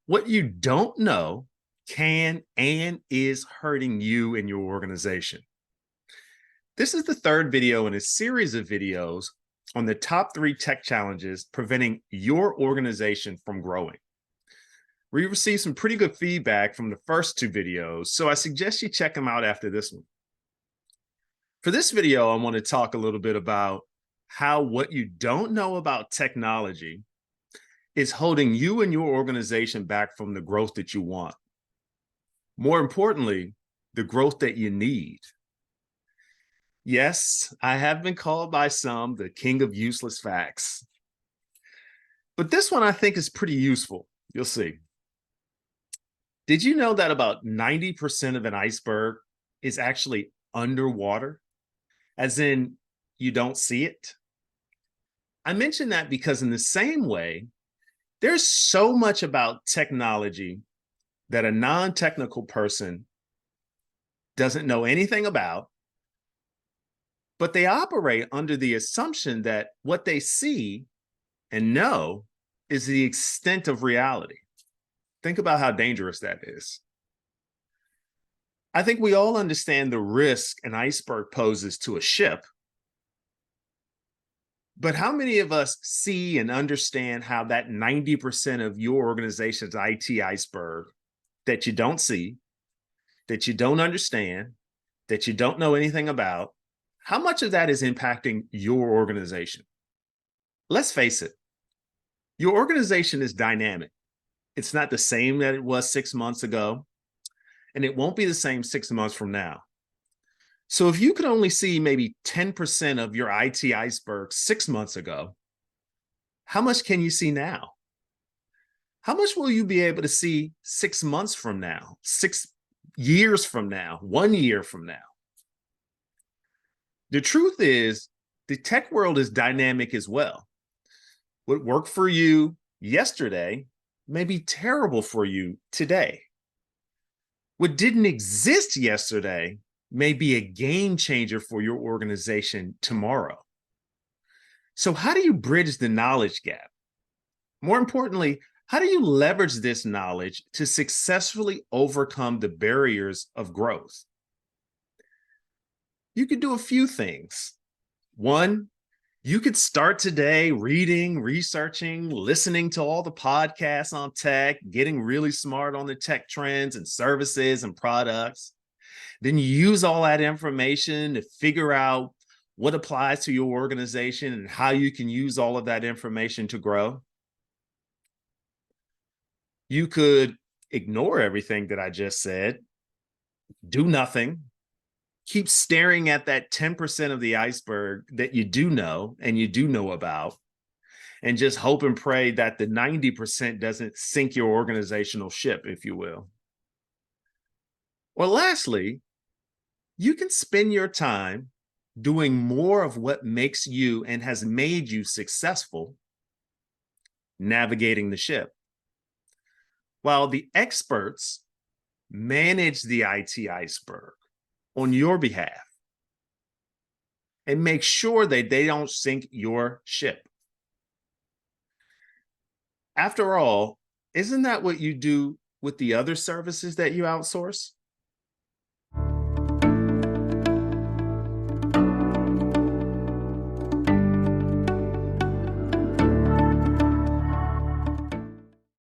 What you don't know can and is hurting you and your organization. This is the third video in a series of videos on the top 3 tech challenges preventing your organization from growing. We received some pretty good feedback from the first 2 videos, so I suggest you check them out after this one. For this video, I want to talk a little bit about how what you don't know about technology is holding you and your organization back from the growth that you want. More importantly, the growth that you need. Yes, I have been called by some the king of useless facts. But this one I think is pretty useful. You'll see. Did you know that about 90% of an iceberg is actually underwater? As in, you don't see it? I mention that because in the same way, there's so much about technology that a non-technical person doesn't know anything about, but they operate under the assumption that what they see and know is the extent of reality. Think about how dangerous that is. I think we all understand the risk an iceberg poses to a ship, but how many of us see and understand how that 90% of your organization's IT iceberg that you don't see, that you don't understand, that you don't know anything about, how much of that is impacting your organization? Let's face it, your organization is dynamic. It's not the same that it was 6 months ago, and it won't be the same 6 months from now. So if you could only see maybe 10% of your IT iceberg 6 months ago, how much can you see now? How much will you be able to see 6 months from now, 6 years from now, 1 year from now? The truth is, the tech world is dynamic as well. What worked for you yesterday may be terrible for you today. What didn't exist yesterday may be a game changer for your organization tomorrow. So how do you bridge the knowledge gap? More importantly, how do you leverage this knowledge to successfully overcome the barriers of growth? You could do a few things. One, you could start today reading, researching, listening to all the podcasts on tech, getting really smart on the tech trends and services and products. Then you use all that information to figure out what applies to your organization and how you can use all of that information to grow. You could ignore everything that I just said, do nothing, keep staring at that 10% of the iceberg that you do know and you do know about, and just hope and pray that the 90% doesn't sink your organizational ship, if you will. Or lastly, you can spend your time doing more of what makes you and has made you successful, navigating the ship, while the experts manage the IT iceberg on your behalf and make sure that they don't sink your ship. After all, isn't that what you do with the other services that you outsource?